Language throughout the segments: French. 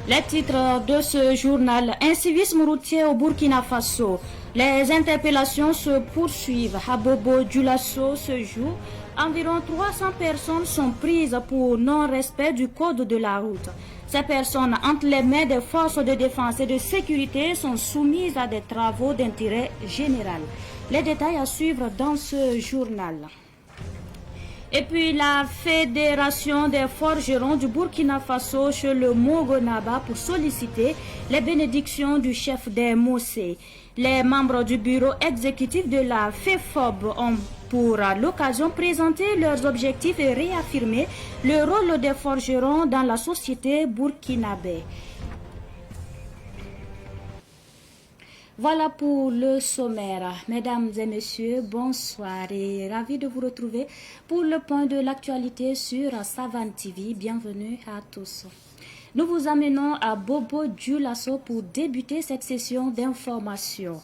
Les titres de ce journal, incivisme routier au Burkina Faso. Les interpellations se poursuivent. À Bobo Dioulasso ce jour, environ 300 personnes sont prises pour non-respect du code de la route. Ces personnes, entre les mains des forces de défense et de sécurité, sont soumises à des travaux d'intérêt général. Les détails à suivre dans ce journal. Et puis la Fédération des forgerons du Burkina Faso chez le Mogonaba pour solliciter les bénédictions du chef des Mossé. Les membres du bureau exécutif de la FEFOB ont pour l'occasion présenté leurs objectifs et réaffirmé le rôle des forgerons dans la société burkinabé. Voilà pour le sommaire. Mesdames et messieurs, bonsoir et ravi de vous retrouver pour le point de l'actualité sur Savane TV. Bienvenue à tous. Nous vous amenons à Bobo Dioulasso pour débuter cette session d'information.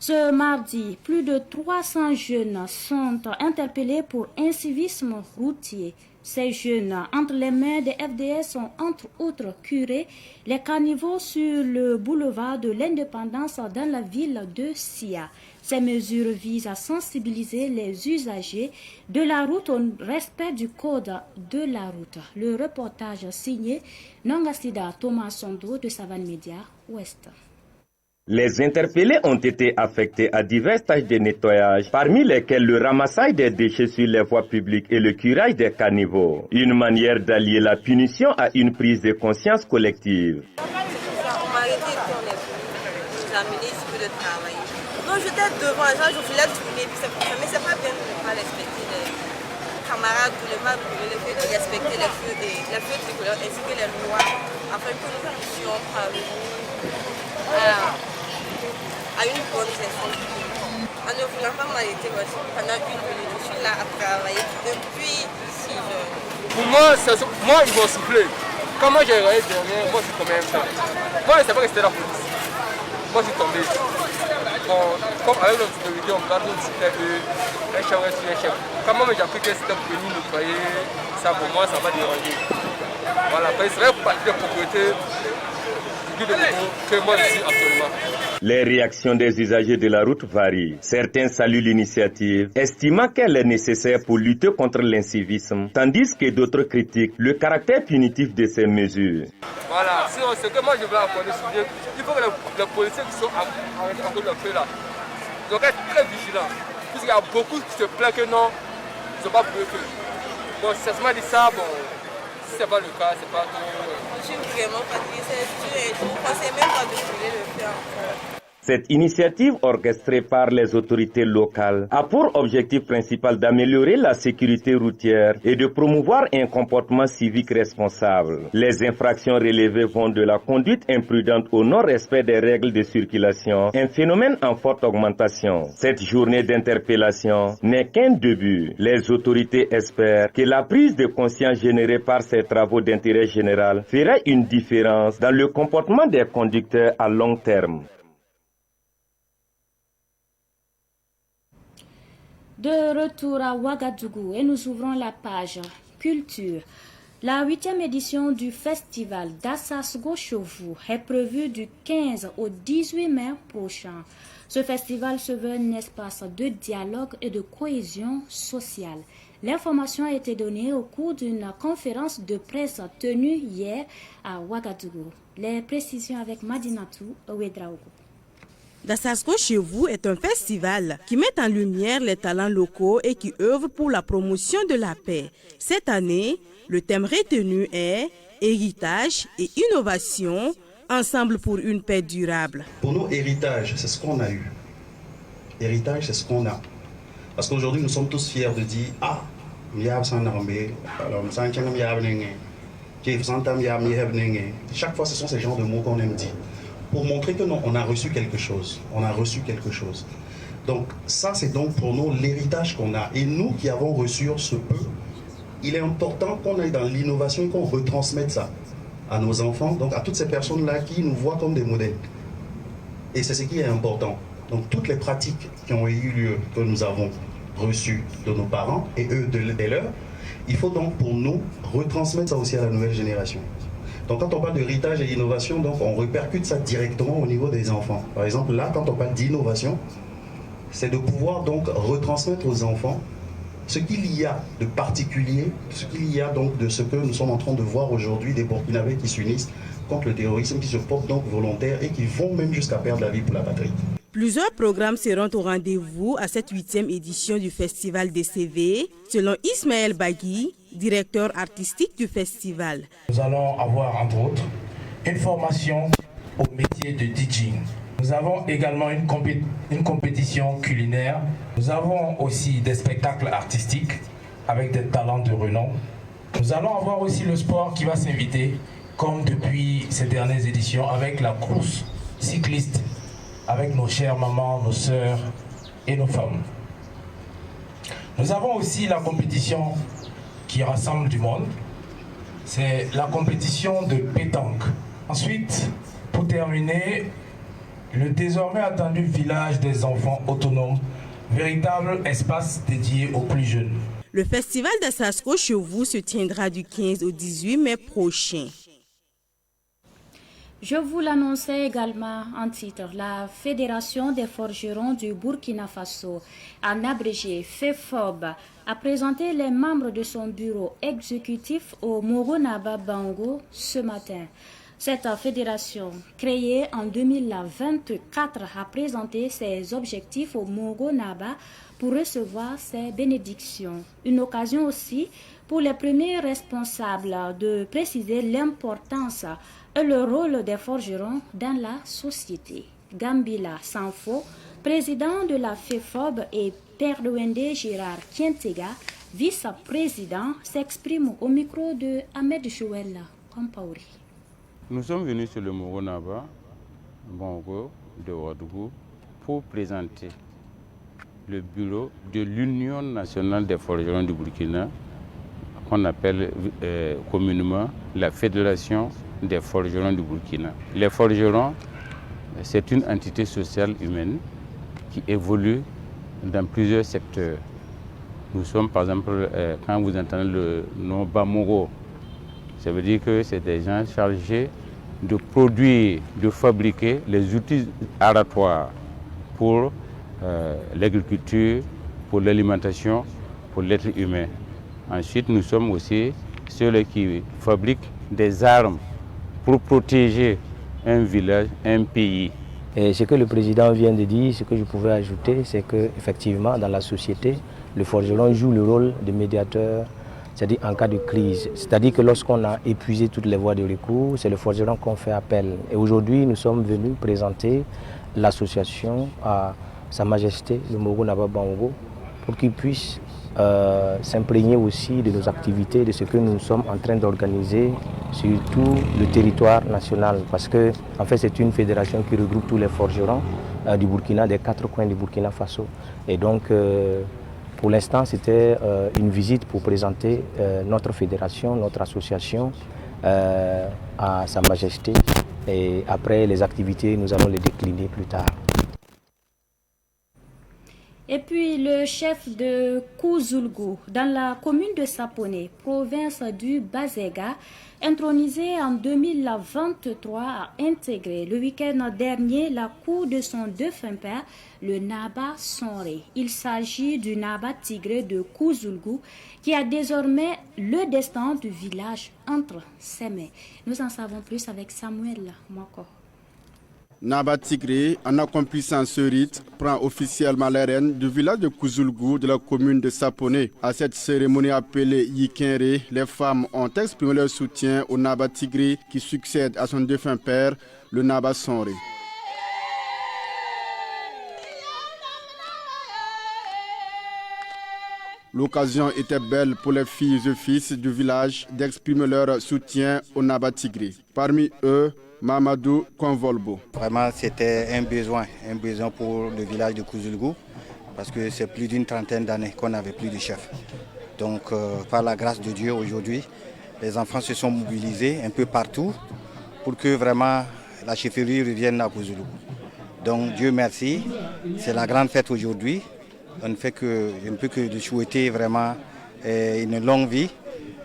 Ce mardi, plus de 300 jeunes sont interpellés pour incivisme routier. Ces jeunes, entre les mains des FDS, sont entre autres curés les caniveaux sur le boulevard de l'Indépendance dans la ville de Sia. Ces mesures visent à sensibiliser les usagers de la route au respect du code de la route. Le reportage signé Nangasida Thomas Sondo de Savane Média Ouest. Les interpellés ont été affectés à diverses tâches de nettoyage, parmi lesquelles le ramassage des déchets sur les voies publiques et le curage des caniveaux. Une manière d'allier la punition à une prise de conscience collective. On m'a arrêté quand on est venu nous amener ici pour le travail. Donc j'étais devant, je voulais tourner, mais c'est pas bien de ne pas respecter les camarades, de ne pas respecter les feux tricolores ainsi que les lois, afin que nous puissions parvenir à une bonne gestion. En ne voulant pas m'arrêter pendant une minute, je suis là à travailler depuis 6 heures. Pour moi, ils vont souffler. Quand moi j'ai regardé derrière, moi je suis tombé un peu. Moi je savais que c'était la police. Moi je suis tombé. Bon, comme avec notre sécurité, on garde notre sécurité, un chef reste un chef. Quand moi j'ai appris que c'était pour venir nettoyer, ça pour moi ça va déranger. Voilà, parce que c'est vrai pour partir de propriété que moi je suis actuellement. Les réactions des usagers de la route varient. Certains saluent l'initiative, estimant qu'elle est nécessaire pour lutter contre l'incivisme, tandis que d'autres critiquent le caractère punitif de ces mesures. Voilà, sinon ce que moi je veux apprendre, il faut que les policiers qui sont arrêtés en train de faire là, ils doivent être très vigilants. Puisqu'il y a beaucoup qui se plaignent que non, ils ne sont pas pour eux. Bon, si ça se m'a dit ça, bon, si ce n'est pas le cas, c'est pas tout. Je suis vraiment fatiguée, c'est dur et je ne pensais même pas de vouloir le faire encore. Cette initiative orchestrée par les autorités locales a pour objectif principal d'améliorer la sécurité routière et de promouvoir un comportement civique responsable. Les infractions relevées vont de la conduite imprudente au non-respect des règles de circulation, un phénomène en forte augmentation. Cette journée d'interpellation n'est qu'un début. Les autorités espèrent que la prise de conscience générée par ces travaux d'intérêt général fera une différence dans le comportement des conducteurs à long terme. De retour à Ouagadougou et nous ouvrons la page culture. La 8e édition du festival d'Assasgo-Chouvou est prévue du 15 au 18 mai prochain. Ce festival se veut un espace de dialogue et de cohésion sociale. L'information a été donnée au cours d'une conférence de presse tenue hier à Ouagadougou. Les précisions avec Madinatou Ouedraogo. D'Assasgo-Chouvou est un festival qui met en lumière les talents locaux et qui œuvre pour la promotion de la paix. Cette année, le thème retenu est héritage et innovation, ensemble pour une paix durable. Pour nous, héritage, c'est ce qu'on a eu. Héritage, c'est ce qu'on a. Parce qu'aujourd'hui, nous sommes tous fiers de dire « Ah, chaque fois, ce sont ces genres de mots qu'on aime dire. Pour montrer que non, on a reçu quelque chose. On a reçu quelque chose. Donc ça, c'est donc pour nous l'héritage qu'on a. Et nous qui avons reçu ce peu, il est important qu'on aille dans l'innovation et qu'on retransmette ça à nos enfants, donc à toutes ces personnes-là qui nous voient comme des modèles. Et c'est ce qui est important. Donc toutes les pratiques qui ont eu lieu, que nous avons reçues de nos parents et eux des leurs, il faut donc pour nous retransmettre ça aussi à la nouvelle génération. Donc quand on parle d'héritage et d'innovation, donc on répercute ça directement au niveau des enfants. Par exemple, là, quand on parle d'innovation, c'est de pouvoir donc retransmettre aux enfants ce qu'il y a de particulier, ce qu'il y a donc de ce que nous sommes en train de voir aujourd'hui, des Burkinabés qui s'unissent contre le terrorisme, qui se portent donc volontaires et qui vont même jusqu'à perdre la vie pour la patrie. Plusieurs programmes seront au rendez-vous à cette 8e édition du Festival des CV, selon Ismaël Bagui, directeur artistique du festival. Nous allons avoir, entre autres, une formation au métier de DJing. Nous avons également une compétition culinaire. Nous avons aussi des spectacles artistiques avec des talents de renom. Nous allons avoir aussi le sport qui va s'inviter, comme depuis ces dernières éditions, avec la course cycliste, avec nos chères mamans, nos sœurs et nos femmes. Nous avons aussi la compétition qui rassemble du monde. C'est la compétition de pétanque. Ensuite, pour terminer, le désormais attendu village des enfants autonomes, véritable espace dédié aux plus jeunes. Le festival d'Assasco-Chevaux se tiendra du 15 au 18 mai prochain. Je vous l'annonçais également en titre. La Fédération des forgerons du Burkina Faso, en abrégé FEFOB, a présenté les membres de son bureau exécutif au Moronaba Bango ce matin. Cette fédération, créée en 2024, a présenté ses objectifs au Moronaba pour recevoir ses bénédictions. Une occasion aussi pour les premiers responsables de préciser l'importance et le rôle des forgerons dans la société. Gambila Sanfo, président de la FEFOB, et Perdouende Gérard Kientega, vice-président, s'exprime au micro de Ahmed Jouel Compaori. Nous sommes venus sur le Moronaba, Bongo, de Ouagadougou, pour présenter le bureau de l'Union nationale des forgerons du Burkina, qu'on appelle communément la Fédération des forgerons du Burkina. Les forgerons, c'est une entité sociale humaine qui évolue dans plusieurs secteurs. Nous sommes, par exemple, quand vous entendez le nom Bamoro, ça veut dire que c'est des gens chargés de produire, de fabriquer les outils aratoires pour l'agriculture, pour l'alimentation, pour l'être humain. Ensuite, nous sommes aussi ceux qui fabriquent des armes pour protéger un village, un pays. Et ce que le président vient de dire, ce que je pouvais ajouter, c'est qu'effectivement, dans la société, le forgeron joue le rôle de médiateur, c'est-à-dire en cas de crise. C'est-à-dire que lorsqu'on a épuisé toutes les voies de recours, c'est le forgeron qu'on fait appel. Et aujourd'hui, nous sommes venus présenter l'association à Sa Majesté, le Moronaba Bango, pour qu'il puisse s'imprégner aussi de nos activités, de ce que nous sommes en train d'organiser sur tout le territoire national. Parce que, en fait, c'est une fédération qui regroupe tous les forgerons du Burkina, des 4 coins du Burkina Faso. Et donc, pour l'instant, c'était une visite pour présenter notre fédération, notre association à Sa Majesté. Et après, les activités, nous allons les décliner plus tard. Et puis le chef de Kouzoulgou, dans la commune de Sapone, province du Bazega, intronisé en 2023, a intégré le week-end dernier la cour de son défunt père, le Naba Sonré. Il s'agit du Naba Tigré de Kouzoulgou, qui a désormais le destin du village entre ses mains. Nous en savons plus avec Samuel Moko. Naba Tigré, en accomplissant ce rite, prend officiellement les rênes du village de Kouzoulgou de la commune de Sapone. À cette cérémonie appelée Yikenre, les femmes ont exprimé leur soutien au Naba Tigré qui succède à son défunt père, le Naba Sonré. L'occasion était belle pour les filles et fils du village d'exprimer leur soutien au Naba Tigré. Parmi eux, Mamadou Konvolbo. Vraiment, c'était un besoin pour le village de Kouzoulgou, parce que c'est plus d'une trentaine d'années qu'on n'avait plus de chef. Donc, par la grâce de Dieu, aujourd'hui, les enfants se sont mobilisés un peu partout pour que vraiment la chefferie revienne à Kouzoulgou. Donc, Dieu merci, c'est la grande fête aujourd'hui. On ne peut que de souhaiter vraiment une longue vie,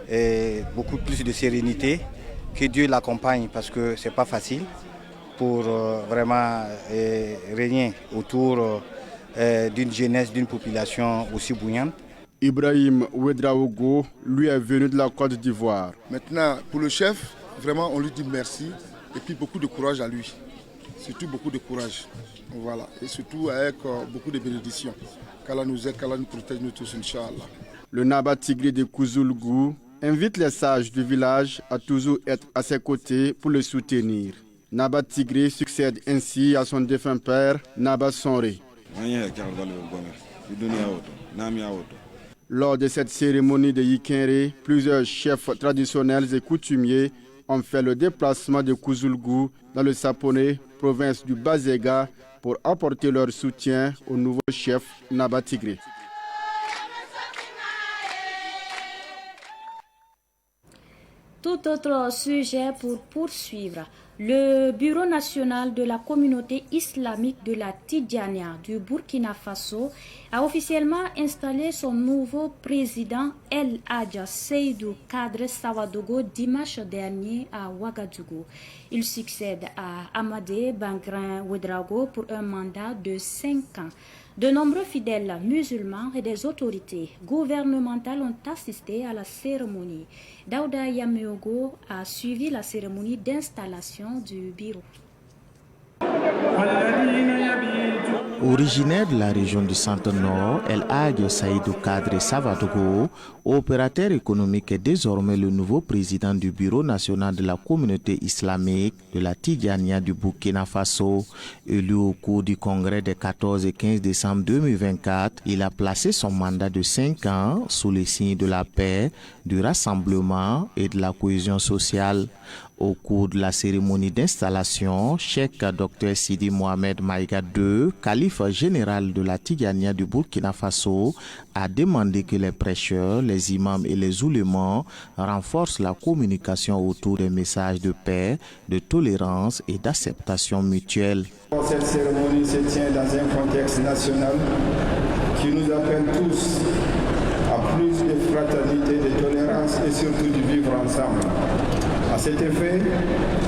et beaucoup plus de sérénité que Dieu l'accompagne parce que ce n'est pas facile pour vraiment régner autour d'une jeunesse, d'une population aussi bouillante. Ibrahim Ouedraogo, lui, est venu de la Côte d'Ivoire. Maintenant, pour le chef, vraiment, on lui dit merci et puis beaucoup de courage à lui. Surtout beaucoup de courage. Voilà. Et surtout avec beaucoup de bénédictions. Qu'Allah nous aide, qu'Allah nous protège, nous tous, Inch'Allah. Le Naba Tigré de Kouzoulgou invite les sages du village à toujours être à ses côtés pour le soutenir. Naba Tigré succède ainsi à son défunt père, Naba Sonré. Lors de cette cérémonie de Yikinré, plusieurs chefs traditionnels et coutumiers ont fait le déplacement de Kouzoulgou dans le Saponé, province du Bazéga, pour apporter leur soutien au nouveau chef Naba Tigré. Tout autre sujet pour poursuivre. Le Bureau national de la communauté islamique de la Tidjania du Burkina Faso a officiellement installé son nouveau président El Hadj Seydou Kadre Sawadogo dimanche dernier à Ouagadougou. Il succède à Amadé Bangrin Ouedraogo pour un mandat de 5 ans. De nombreux fidèles musulmans et des autorités gouvernementales ont assisté à la cérémonie. Daouda Yameogo a suivi la cérémonie d'installation du bureau. Originaire de la région du Centre-Nord, El Hadj Seydou Kadre Sawadogo, opérateur économique, est désormais le nouveau président du Bureau national de la communauté islamique de la Tidjania du Burkina Faso. Élu au cours du congrès des 14 et 15 décembre 2024, il a placé son mandat de 5 ans sous les signes de la paix, du rassemblement et de la cohésion sociale. Au cours de la cérémonie d'installation, Cheikh Dr Sidi Mohamed Maïga II, calife général de la Tidjania du Burkina Faso, a demandé que les prêcheurs, les imams et les oulémas renforcent la communication autour des messages de paix, de tolérance et d'acceptation mutuelle. Cette cérémonie se tient dans un contexte national qui nous appelle tous à plus de fraternité, de tolérance et surtout de vivre ensemble. À cet effet,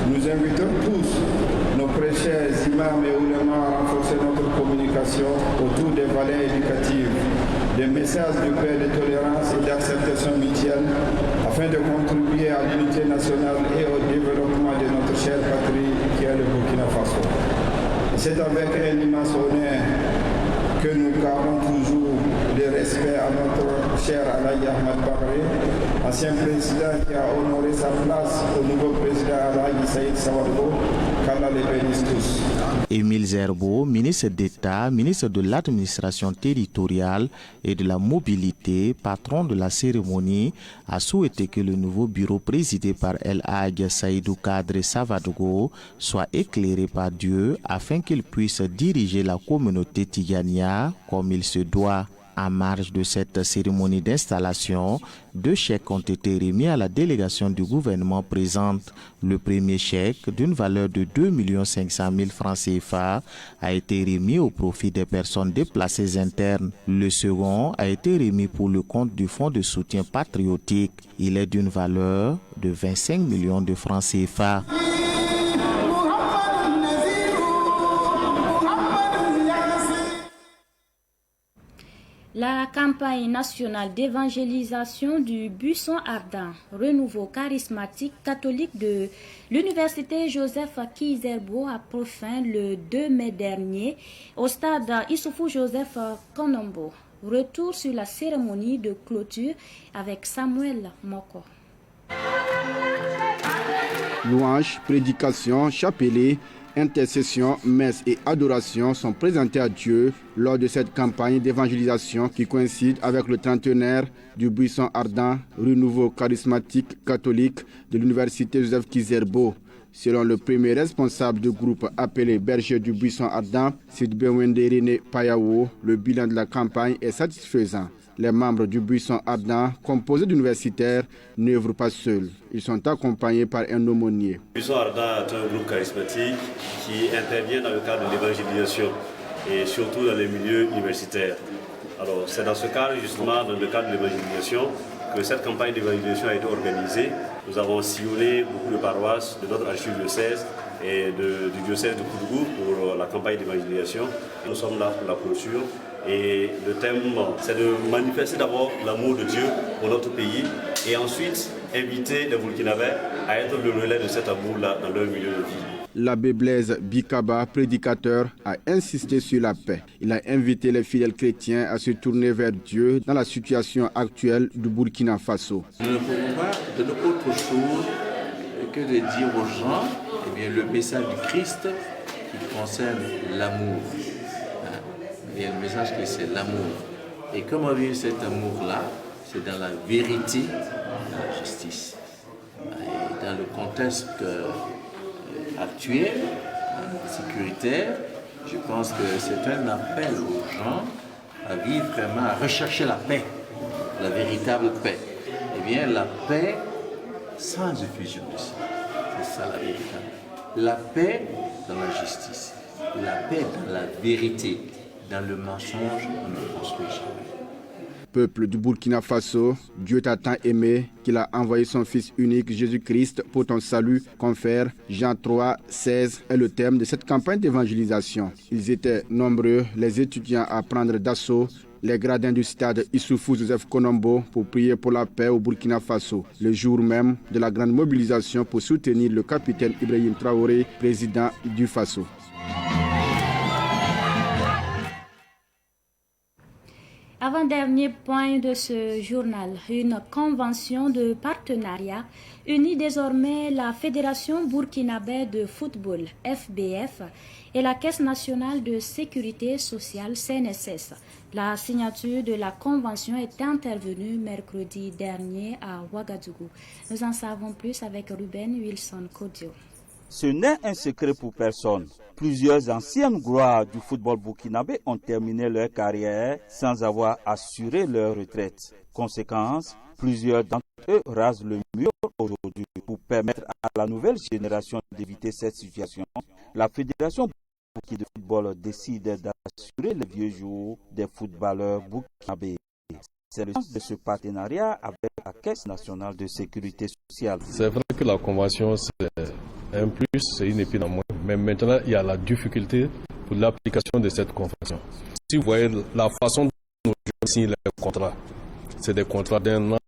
nous invitons tous nos prêcheurs, imams et oulémas à renforcer notre communication autour des valeurs éducatives, des messages de paix, de tolérance et d'acceptation mutuelle afin de contribuer à l'unité nationale et au développement de notre chère patrie qui est le Burkina Faso. C'est avec un immense honneur que nous gardons toujours le respect à notre cher Alaï Ahmad Bagré, ancien président qui a honoré sa place au nouveau président Alaï Saïd Sawadogo. Qu'Allah les bénisse tous. Émile Zerbo, ministre d'État, ministre de l'administration territoriale et de la mobilité, patron de la cérémonie, a souhaité que le nouveau bureau présidé par El Hadj Seydou Kadre Sawadogo soit éclairé par Dieu afin qu'il puisse diriger la communauté Tidjania comme il se doit. En marge de cette cérémonie d'installation, 2 chèques ont été remis à la délégation du gouvernement présente. Le premier chèque, d'une valeur de 2 500 000 francs CFA, a été remis au profit des personnes déplacées internes. Le second a été remis pour le compte du Fonds de soutien patriotique. Il est d'une valeur de 25 millions de francs CFA. La campagne nationale d'évangélisation du Buisson Ardent, renouveau charismatique catholique de l'université Joseph Kizerbo a pris fin le 2 mai dernier au stade Issoufou Joseph Konombo. Retour sur la cérémonie de clôture avec Samuel Moko. Louanges, prédications, chapelets, intercession, messe et adoration sont présentés à Dieu lors de cette campagne d'évangélisation qui coïncide avec le trentenaire du Buisson Ardent, renouveau charismatique catholique de l'université Joseph Kizerbo. Selon le premier responsable du groupe appelé Berger du Buisson Ardent, Sidbewende René Payawo, le bilan de la campagne est satisfaisant. Les membres du Buisson Ardent, composés d'universitaires, n'œuvrent pas seuls. Ils sont accompagnés par un aumônier. Le Buisson Ardent est un groupe charismatique qui intervient dans le cadre de l'évangélisation et surtout dans les milieux universitaires. Alors c'est dans ce cadre, justement, dans le cadre de l'évangélisation, que cette campagne d'évangélisation a été organisée. Nous avons sillonné beaucoup de paroisses de notre archidiocèse et du diocèse de Koudougou pour la campagne d'évangélisation. Nous sommes là pour la clôture et le thème, c'est de manifester d'abord l'amour de Dieu pour notre pays et ensuite inviter les Burkinabés à être le relais de cet amour-là dans leur milieu de vie. L'abbé Blaise Bikaba, prédicateur, a insisté sur la paix. Il a invité les fidèles chrétiens à se tourner vers Dieu dans la situation actuelle du Burkina Faso. Nous ne pouvons pas donner autre chose que de dire aux gens le message du Christ qui concerne l'amour. Le message que c'est l'amour. Et comment vient cet amour-là? C'est dans la vérité, dans la justice. Et dans le contexte actuel, sécuritaire, je pense que c'est un appel aux gens à vivre vraiment, à rechercher la paix, la véritable paix. Eh bien, la paix sans effusion de sang, c'est ça la véritable. La paix dans la justice, la paix dans la vérité, dans le mensonge, on ne construit jamais. Peuple du Burkina Faso, Dieu t'a tant aimé qu'il a envoyé son Fils unique Jésus-Christ pour ton salut, confère Jean 3, 16 est le thème de cette campagne d'évangélisation. Ils étaient nombreux, les étudiants à prendre d'assaut les gradins du stade Issoufou Joseph Konombo pour prier pour la paix au Burkina Faso, le jour même de la grande mobilisation pour soutenir le capitaine Ibrahim Traoré, président du Faso. Avant-dernier point de ce journal, une convention de partenariat unit désormais la Fédération burkinabé de football, FBF, et la Caisse nationale de sécurité sociale, CNSS. La signature de la convention est intervenue mercredi dernier à Ouagadougou. Nous en savons plus avec Ruben Wilson Kodio. Ce n'est un secret pour personne. Plusieurs anciennes gloires du football burkinabé ont terminé leur carrière sans avoir assuré leur retraite. Conséquence, plusieurs d'entre eux rasent le mur aujourd'hui. Pour permettre à la nouvelle génération d'éviter cette situation, la Fédération burkinabé de football décide d'assurer les vieux jours des footballeurs burkinabés. C'est le sens de ce partenariat avec la Caisse nationale de sécurité sociale. C'est vrai que la convention, c'est un plus, c'est une épine en moins. Mais maintenant, il y a la difficulté pour l'application de cette convention. Si vous voyez la façon dont nous signons les contrats, c'est des contrats d'un an,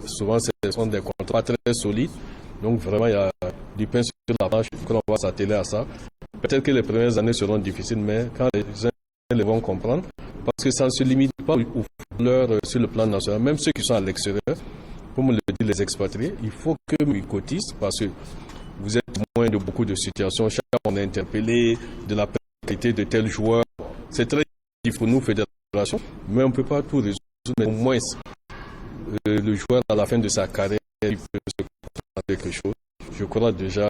souvent ce sont des contrats très solides. Donc vraiment, il y a du pain sur la planche, qu'on va s'atteler à ça. Peut-être que les premières années seront difficiles, mais quand les gens les vont comprendre, parce que ça ne se limite pas aux footballeurs sur le plan national, même ceux qui sont à l'extérieur, comme le disent les expatriés, il faut que ils cotisent parce que vous êtes témoin de beaucoup de situations. Chaque fois, on est interpellé de la pénalité de tel joueur. C'est très difficile pour nous, fédération, mais on ne peut pas tout résoudre. Mais au moins, le joueur, à la fin de sa carrière, il peut se comprendre quelque chose. Je crois déjà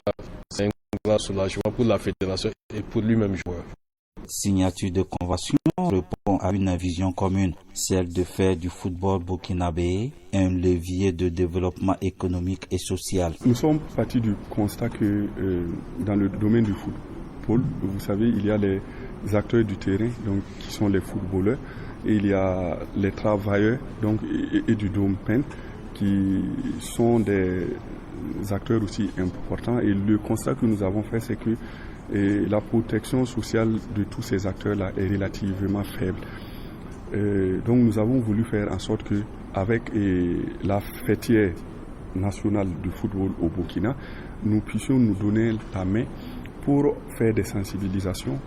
c'est un grand soulagement pour la fédération et pour lui-même joueur. Signature de convention répond à une vision commune, celle de faire du football burkinabé un levier de développement économique et social. Nous sommes partis du constat que dans le domaine du football, vous savez, il y a les acteurs du terrain, donc qui sont les footballeurs, et il y a les travailleurs donc, et du domaine qui sont des acteurs aussi importants. Et le constat que nous avons fait, c'est que la protection sociale de tous ces acteurs-là est relativement faible. Donc nous avons voulu faire en sorte que, avec la fêtière nationale du football au Burkina, nous puissions nous donner la main pour faire des sensibilisations,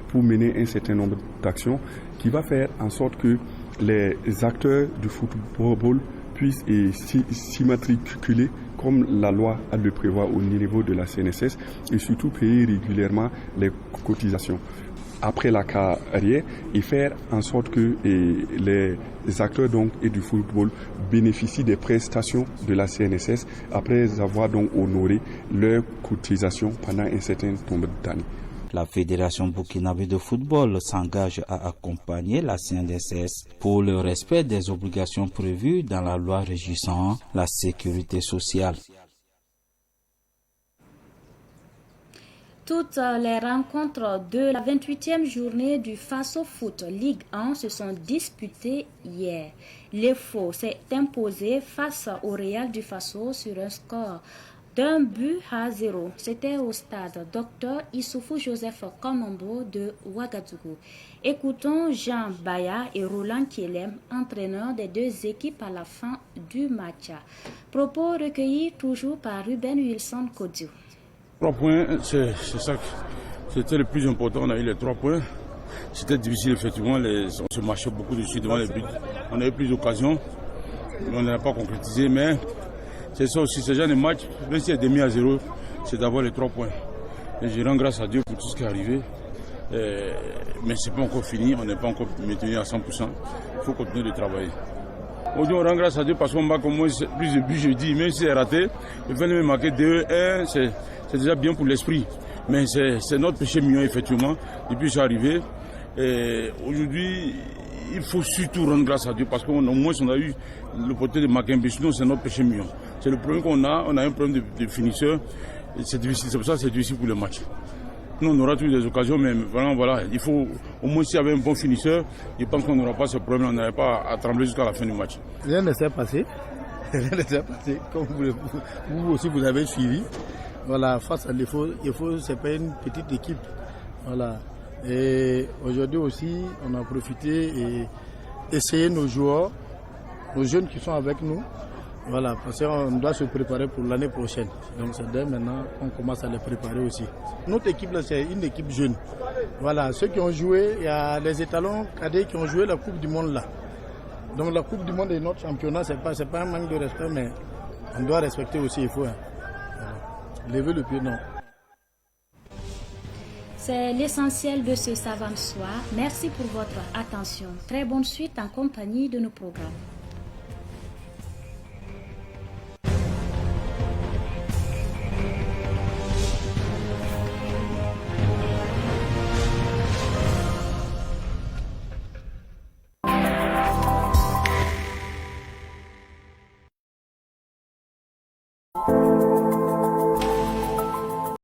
pour mener un certain nombre d'actions qui va faire en sorte que les acteurs du football puissent s'immatriculer comme la loi le prévoit au niveau de la CNSS et surtout payer régulièrement les cotisations après la carrière et faire en sorte que les acteurs donc, et du football bénéficient des prestations de la CNSS après avoir donc honoré leurs cotisations pendant un certain nombre d'années. La Fédération burkinabé de football s'engage à accompagner la CNSS pour le respect des obligations prévues dans la loi régissant la sécurité sociale. Toutes les rencontres de la 28e journée du Faso Foot Ligue 1 se sont disputées hier. L'EFO s'est imposé face au Real du Faso sur un score d'1-0. C'était au stade Dr Issoufou Joseph Komombo de Ouagadougou. Écoutons Jean Baya et Roland Kielem, entraîneurs des deux équipes à la fin du match. Propos recueillis toujours par Ruben Wilson Kodiou. 3 points, c'est ça. C'était le plus important. On a eu les 3 points. C'était difficile, effectivement. On se marchait beaucoup dessus devant les buts. On a eu plus d'occasions. On n'a pas concrétisé, mais c'est ça aussi. Ce genre de match, même si c'est demi à 0, c'est d'avoir les 3 points. Et je rends grâce à Dieu pour tout ce qui est arrivé. Mais ce n'est pas encore fini. On n'est pas encore maintenu à 100%. Il faut continuer de travailler. Aujourd'hui, on rend grâce à Dieu parce qu'on marque au moins plus de buts jeudi. Même si c'est raté, le fait de me marquer 2-1, c'est déjà bien pour l'esprit. Mais c'est notre péché mignon, effectivement, depuis que c'est arrivé. Aujourd'hui, il faut surtout rendre grâce à Dieu parce qu'au moins on a eu l'opportunité de marquer un but. Sinon, c'est notre péché mignon. C'est le problème qu'on a. On a un problème de finisseur. C'est difficile. C'est pour ça que c'est difficile pour le match. Nous, on aura toujours des occasions, mais vraiment, voilà, il faut, au moins s'il y avait un bon finisseur, je pense qu'on n'aura pas ce problème. On n'aurait pas à trembler jusqu'à la fin du match. Rien ne s'est passé. Rien ne s'est passé. Comme vous aussi, vous avez suivi. Voilà, face à l'EFO, c'est pas une petite équipe. Voilà. Et aujourd'hui aussi, on a profité et essayé nos joueurs, nos jeunes qui sont avec nous. Voilà, parce qu'on doit se préparer pour l'année prochaine. Donc c'est dès maintenant qu'on commence à les préparer aussi. Notre équipe là, c'est une équipe jeune. Voilà, ceux qui ont joué, il y a les étalons cadets qui ont joué la Coupe du Monde là. Donc la Coupe du Monde est notre championnat, c'est pas un manque de respect, mais on doit respecter aussi, il faut. Hein. Voilà. Lever le pied, non. C'est l'essentiel de ce savant soir. Merci pour votre attention. Très bonne suite en compagnie de nos programmes. you